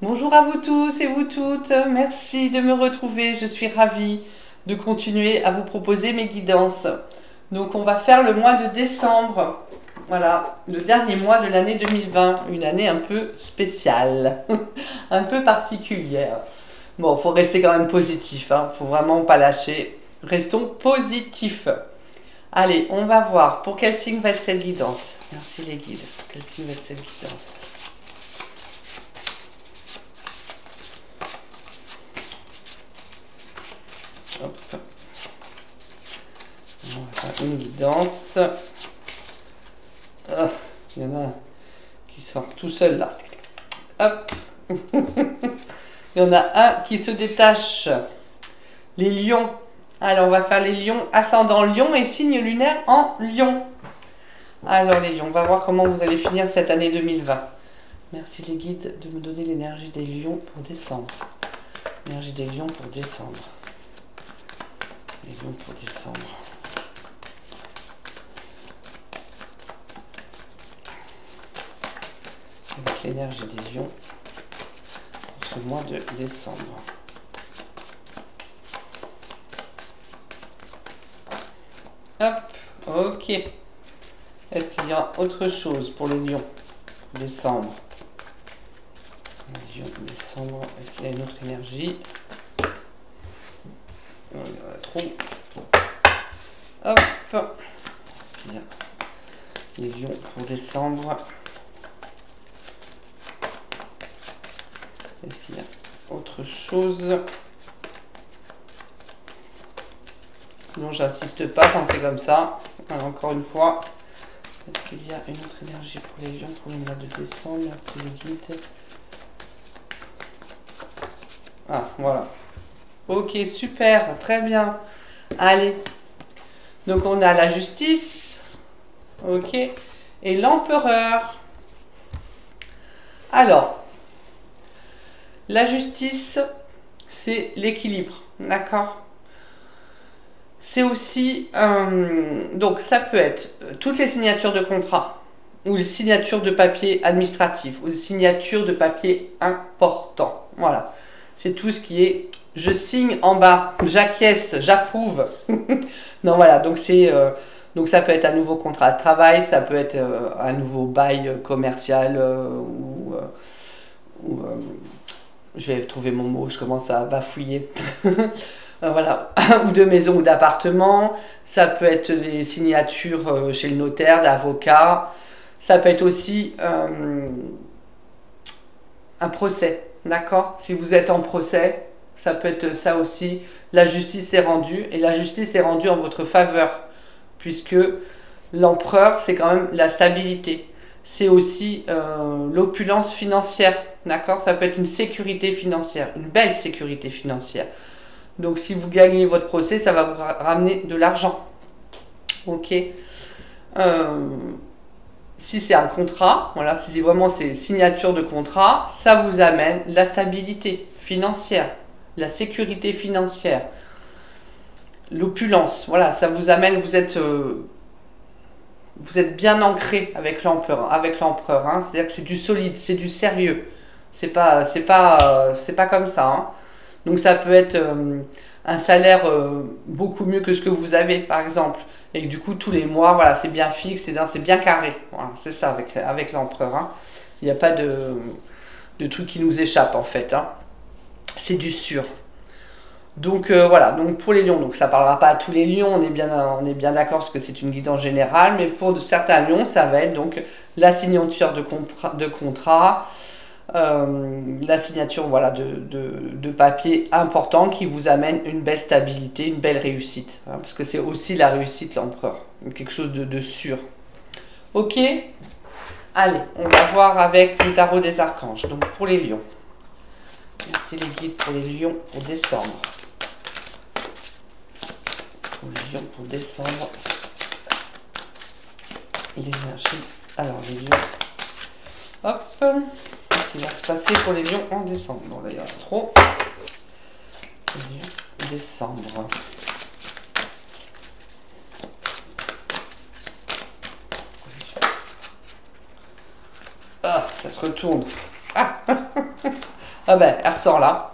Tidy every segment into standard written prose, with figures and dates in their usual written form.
Bonjour à vous tous et vous toutes, merci de me retrouver, je suis ravie de continuer à vous proposer mes guidances. Donc on va faire le mois de décembre, voilà, le dernier mois de l'année 2020, une année un peu spéciale, un peu particulière. Bon, faut rester quand même positif, hein, faut vraiment pas lâcher, restons positifs. Allez, on va voir pour quel signe va être cette guidance. Merci les guides, pour quel signe va être cette guidance. Hop. On va faire une guidance. Ah, il y en a un qui sort tout seul là. Hop. Il y en a un qui se détache. Les lions. Alors on va faire les lions, ascendant lion et signe lunaire en lion. Alors les lions, on va voir comment vous allez finir cette année 2020. Merci les guides de me donner l'énergie des lions pour décembre. L'énergie des lions pour décembre. Les lions pour décembre. Avec l'énergie des lions pour ce mois de décembre. Hop, ok. Est-ce qu'il y a autre chose pour les lions pour décembre? Les lions décembre, est-ce qu'il y a une autre énergie? Non, il y en a trop. Hop. Est-ce qu'il y a les lions pour décembre? Est-ce qu'il y a autre chose? Sinon, j'insiste pas quand c'est comme ça. Alors, encore une fois, est-ce qu'il y a une autre énergie pour les lions pour le mois de décembre? Merci les guides. Ah, voilà. Ok, super, très bien. Allez. Donc, on a la justice. Ok. Et l'empereur. Alors, la justice, c'est l'équilibre. D'accord? C'est aussi, donc ça peut être toutes les signatures de contrat, ou les signatures de papier administratif, ou les signatures de papier important. Voilà. C'est tout ce qui est je signe en bas, j'acquiesce, j'approuve. Non, voilà, donc donc ça peut être un nouveau contrat de travail, ça peut être un nouveau bail commercial je vais trouver mon mot, je commence à bafouiller. Voilà, ou de maison ou d'appartement, ça peut être des signatures chez le notaire, d'avocat, ça peut être aussi un procès, d'accord? Si vous êtes en procès, ça peut être ça aussi. La justice est rendue, et la justice est rendue en votre faveur, puisque l'empereur, c'est quand même la stabilité. C'est aussi l'opulence financière, d'accord? Ça peut être une sécurité financière, une belle sécurité financière. Donc si vous gagnez votre procès, ça va vous ramener de l'argent. Ok. Euh, si c'est un contrat, voilà, si c'est vraiment c'est signature de contrat, ça vous amène la stabilité financière, la sécurité financière, l'opulence. Voilà, ça vous amène, vous êtes bien ancré avec l'empereur, hein. C'est-à-dire que c'est du solide, c'est du sérieux. C'est pas comme ça, hein. Donc ça peut être un salaire beaucoup mieux que ce que vous avez, par exemple. Et que du coup, tous les mois, voilà, c'est bien fixe, c'est bien carré. Voilà, c'est ça avec l'empereur, hein. Il n'y a pas de truc qui nous échappe, en fait, hein. C'est du sûr. Donc voilà, donc pour les lions, donc ça ne parlera pas à tous les lions, on est bien d'accord parce que c'est une guidance générale, mais pour certains lions, ça va être donc la signature de contrat, la signature voilà, de papier important qui vous amène une belle stabilité, une belle réussite. Hein, parce que c'est aussi la réussite, l'empereur. Quelque chose de sûr. Ok. Allez, on va voir avec le tarot des archanges. Donc pour les lions. Merci les guides pour les lions pour décembre. Pour les lions pour décembre. L'énergie. Alors les lions. Hop. Qu'est-ce qui va se passer pour les lions en décembre? Bon, là, il y en a trop. Les lions, décembre. Ah, ça se retourne. Ah ben, elle ressort là.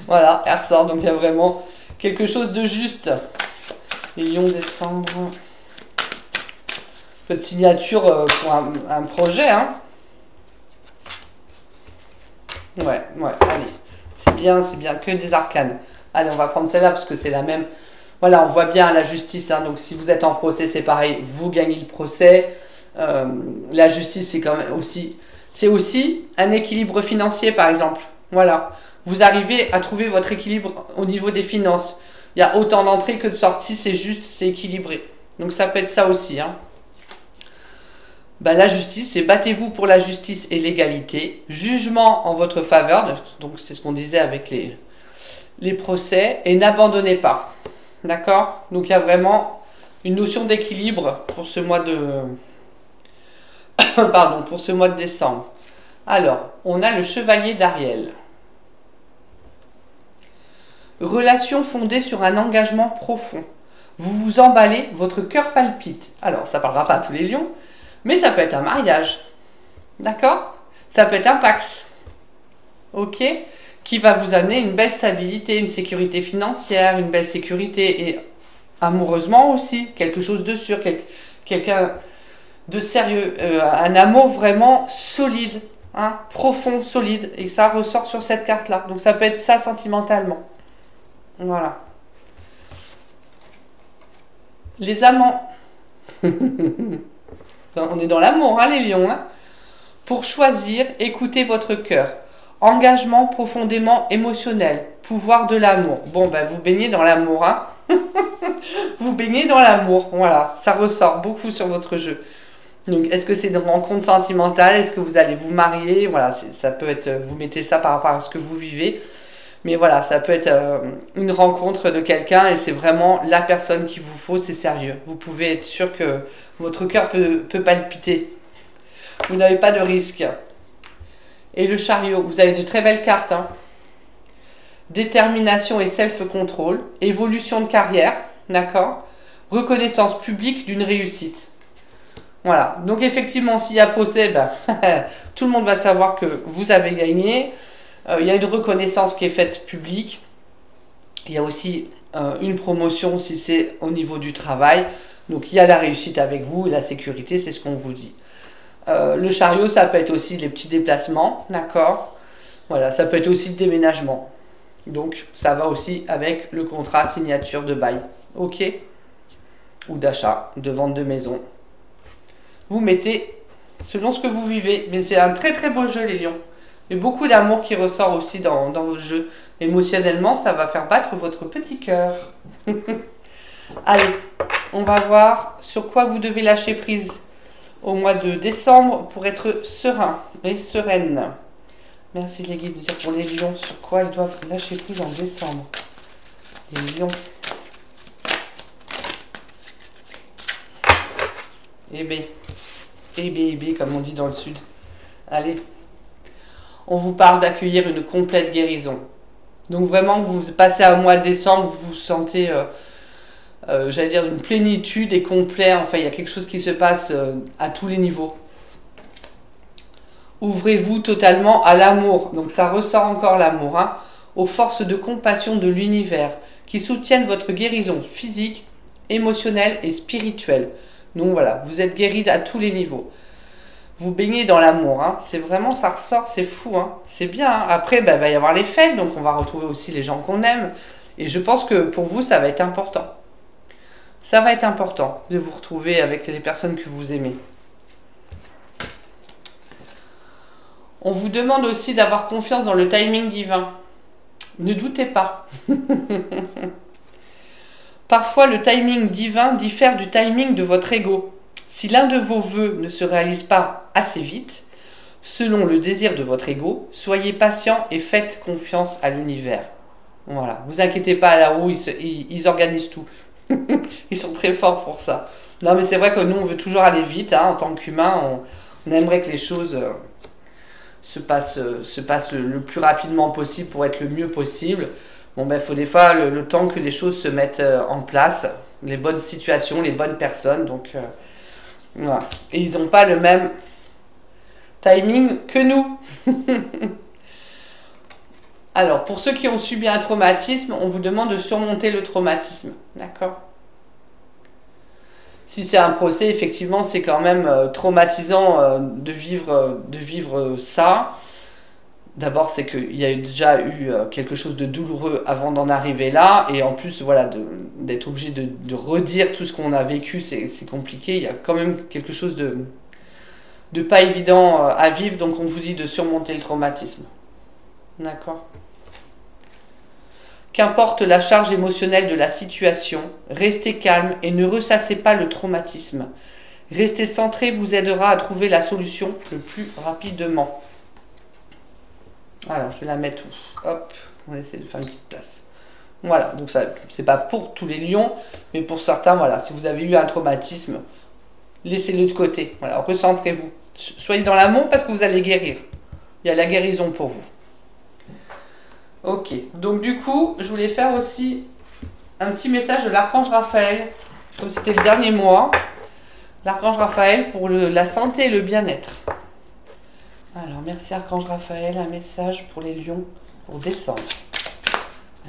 Voilà, elle ressort. Donc il y a vraiment quelque chose de juste. Lion, décembre. Votre signature pour un projet, hein. Ouais, allez. C'est bien que des arcanes. Allez, on va prendre celle-là parce que c'est la même. Voilà, on voit bien la justice, hein. Donc si vous êtes en procès, c'est pareil. Vous gagnez le procès. La justice, c'est quand même aussi... C'est aussi un équilibre financier, par exemple. Voilà. Vous arrivez à trouver votre équilibre au niveau des finances. Il y a autant d'entrées que de sorties, c'est juste, c'est équilibré. Donc ça peut être ça aussi, hein. Bah, la justice, c'est battez-vous pour la justice et l'égalité. Jugement en votre faveur, donc c'est ce qu'on disait avec les procès, et n'abandonnez pas. D'accord? Donc il y a vraiment une notion d'équilibre pour ce mois de... Pardon, pour ce mois de décembre. Alors, on a le chevalier d'Ariel. Relation fondée sur un engagement profond. Vous vous emballez, votre cœur palpite. Alors, ça ne parlera pas à tous les lions, mais ça peut être un mariage. D'accord? Ça peut être un Pax. Ok? Qui va vous amener une belle stabilité, une sécurité financière, une belle sécurité et amoureusement aussi, quelque chose de sûr, quelqu'un de sérieux, un amour vraiment solide, hein, profond, solide, et ça ressort sur cette carte-là. Donc ça peut être ça sentimentalement. Voilà. Les amants. On est dans l'amour, hein, les lions. Hein. Pour choisir, écoutez votre cœur. Engagement profondément émotionnel. Pouvoir de l'amour. Bon, ben, vous baignez dans l'amour. Hein. Vous baignez dans l'amour. Voilà, ça ressort beaucoup sur votre jeu. Donc, est-ce que c'est une rencontre sentimentale? Est-ce que vous allez vous marier? Voilà, ça peut être... Vous mettez ça par rapport à ce que vous vivez. Mais voilà, ça peut être une rencontre de quelqu'un et c'est vraiment la personne qu'il vous faut, c'est sérieux. Vous pouvez être sûr que votre cœur peut palpiter. Vous n'avez pas de risque. Et le chariot, vous avez de très belles cartes. Hein. Détermination et self-control. Évolution de carrière, d'accord? Reconnaissance publique d'une réussite. Voilà, donc effectivement, s'il y a procès, ben, tout le monde va savoir que vous avez gagné. Il y a une reconnaissance qui est faite publique. Il y a aussi une promotion si c'est au niveau du travail. Donc il y a la réussite avec vous, la sécurité, c'est ce qu'on vous dit. Le chariot, ça peut être aussi les petits déplacements, d'accord? Voilà, ça peut être aussi le déménagement. Donc ça va aussi avec le contrat signature de bail, ok? Ou d'achat, de vente de maison. Vous mettez selon ce que vous vivez. Mais c'est un très très beau jeu, les lions. Et beaucoup d'amour qui ressort aussi dans vos jeux. Émotionnellement, ça va faire battre votre petit cœur. Allez, on va voir sur quoi vous devez lâcher prise au mois de décembre pour être serein et sereine. Merci les guides de dire pour les lions sur quoi ils doivent lâcher prise en décembre. Les lions. Eh bé, comme on dit dans le sud. Allez. On vous parle d'accueillir une complète guérison. Donc vraiment, vous passez un mois de décembre, vous vous sentez, j'allais dire, une plénitude et complet. Enfin, il y a quelque chose qui se passe à tous les niveaux. Ouvrez-vous totalement à l'amour. Donc ça ressort encore l'amour. Hein, aux forces de compassion de l'univers qui soutiennent votre guérison physique, émotionnelle et spirituelle. Donc voilà, vous êtes guéri à tous les niveaux. Vous baignez dans l'amour, hein. C'est vraiment, ça ressort, c'est fou, hein. C'est bien. Hein. Après, il va y avoir les fêtes, donc on va retrouver aussi les gens qu'on aime. Et je pense que pour vous, ça va être important. Ça va être important de vous retrouver avec les personnes que vous aimez. On vous demande aussi d'avoir confiance dans le timing divin. Ne doutez pas. Parfois, le timing divin diffère du timing de votre ego. Si l'un de vos vœux ne se réalise pas assez vite, selon le désir de votre ego, soyez patient et faites confiance à l'univers. Voilà, vous inquiétez pas là-haut, ils organisent tout. Ils sont très forts pour ça. Non mais c'est vrai que nous on veut toujours aller vite, hein, en tant qu'humain, on aimerait que les choses se passent le plus rapidement possible pour être le mieux possible. Bon ben il faut des fois le temps que les choses se mettent en place, les bonnes situations, les bonnes personnes, donc... Voilà. Et ils n'ont pas le même timing que nous. Alors, pour ceux qui ont subi un traumatisme, on vous demande de surmonter le traumatisme. D'accord? Si c'est un procès, effectivement, c'est quand même traumatisant de vivre ça. D'abord, c'est qu'il y a déjà eu quelque chose de douloureux avant d'en arriver là. Et en plus, voilà, d'être obligé de redire tout ce qu'on a vécu, c'est compliqué. Il y a quand même quelque chose de pas évident à vivre. Donc, on vous dit de surmonter le traumatisme. D'accord? Qu'importe la charge émotionnelle de la situation, restez calme et ne ressassez pas le traumatisme. Rester centré vous aidera à trouver la solution le plus rapidement. Alors, je vais la mettre où? Hop, on va essayer de faire une petite place. Voilà, donc ça, c'est pas pour tous les lions, mais pour certains, voilà, si vous avez eu un traumatisme, laissez-le de côté. Voilà, recentrez-vous. Soyez dans l'amour parce que vous allez guérir. Il y a la guérison pour vous. Ok, donc du coup, je voulais faire aussi un petit message de l'archange Raphaël, comme c'était le dernier mois. L'archange Raphaël pour la santé et le bien-être. Alors, merci archange Raphaël, un message pour les lions pour décembre.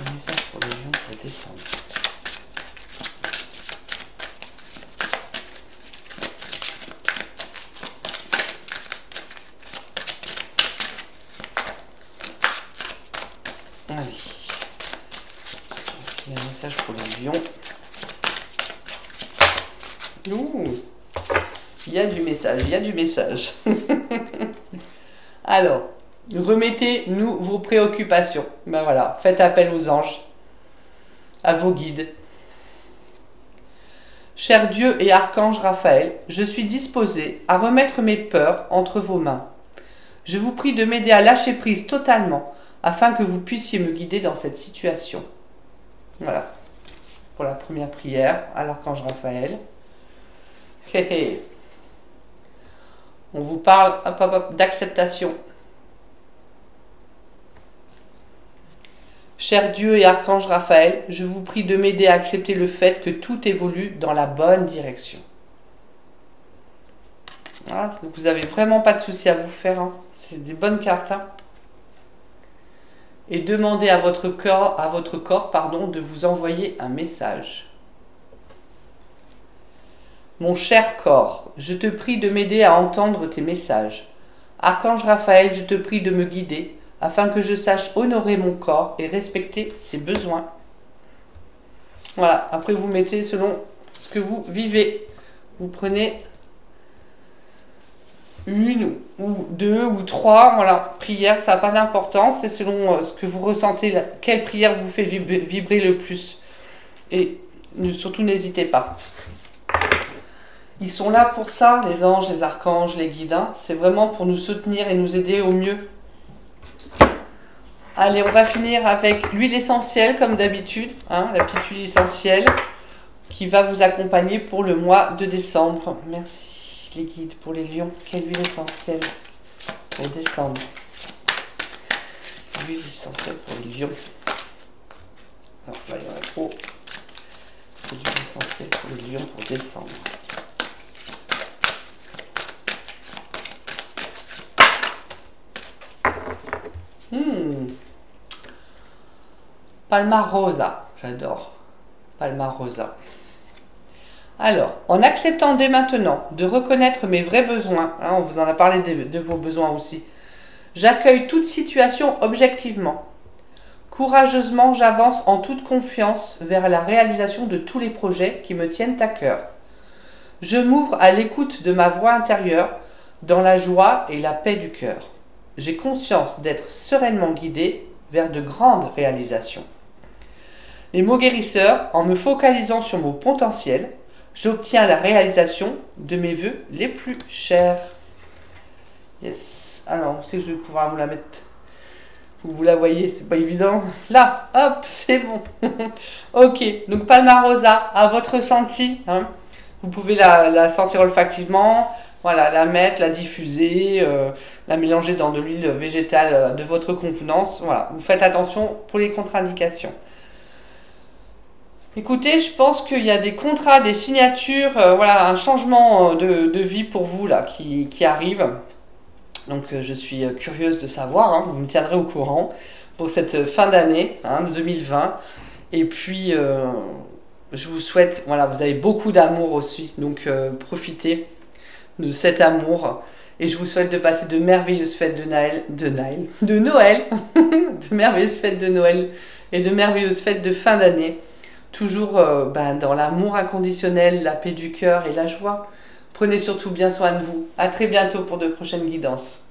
Un message pour les lions pour décembre. Allez. Il y a un message pour les lions. Ouh. Il y a du message, il y a du message. Alors, remettez-nous vos préoccupations. Ben voilà, faites appel aux anges, à vos guides. Cher Dieu et archange Raphaël, je suis disposé à remettre mes peurs entre vos mains. Je vous prie de m'aider à lâcher prise totalement afin que vous puissiez me guider dans cette situation. Voilà, pour la première prière à l'archange Raphaël. On vous parle d'acceptation. Cher Dieu et archange Raphaël, je vous prie de m'aider à accepter le fait que tout évolue dans la bonne direction. Voilà, donc vous n'avez vraiment pas de soucis à vous faire. Hein. C'est des bonnes cartes. Hein. Et demandez à votre corps, de vous envoyer un message. Mon cher corps, je te prie de m'aider à entendre tes messages. Archange Raphaël, je te prie de me guider afin que je sache honorer mon corps et respecter ses besoins. Voilà, après vous mettez selon ce que vous vivez. Vous prenez une ou deux ou trois, voilà, prières, ça n'a pas d'importance, c'est selon ce que vous ressentez, quelle prière vous fait vibrer le plus. Et surtout n'hésitez pas. Ils sont là pour ça, les anges, les archanges, les guides. Hein. C'est vraiment pour nous soutenir et nous aider au mieux. Allez, on va finir avec l'huile essentielle, comme d'habitude. Hein, la petite huile essentielle qui va vous accompagner pour le mois de décembre. Merci les guides pour les lions. Quelle huile essentielle pour décembre. L'huile essentielle pour les lions. Alors là, il y en a trop. L'huile essentielle pour les lions pour décembre. Palmarosa, j'adore. Palmarosa. Alors, en acceptant dès maintenant de reconnaître mes vrais besoins, hein, on vous en a parlé de vos besoins aussi, j'accueille toute situation objectivement. Courageusement, j'avance en toute confiance vers la réalisation de tous les projets qui me tiennent à cœur. Je m'ouvre à l'écoute de ma voix intérieure dans la joie et la paix du cœur. J'ai conscience d'être sereinement guidé vers de grandes réalisations. Les mots guérisseurs, en me focalisant sur mon potentiel, j'obtiens la réalisation de mes vœux les plus chers. Yes. Alors, on sait que je vais pouvoir vous la mettre. Vous la voyez, c'est pas évident. Là, hop, c'est bon. Ok, donc Palmarosa, à votre ressenti. Hein. Vous pouvez la sentir olfactivement. Voilà, la mettre, la diffuser, la mélanger dans de l'huile végétale de votre convenance. Voilà, vous faites attention pour les contre-indications. Écoutez, je pense qu'il y a des contrats, des signatures, voilà, un changement de vie pour vous là qui arrive. Donc je suis curieuse de savoir, hein, vous me tiendrez au courant pour cette fin d'année, hein, 2020. Et puis je vous souhaite, voilà, vous avez beaucoup d'amour aussi, donc profitez de cet amour. Et je vous souhaite de passer de merveilleuses fêtes de Noël, de merveilleuses fêtes de Noël et de merveilleuses fêtes de fin d'année. Toujours dans l'amour inconditionnel, la paix du cœur et la joie. Prenez surtout bien soin de vous. À très bientôt pour de prochaines guidances.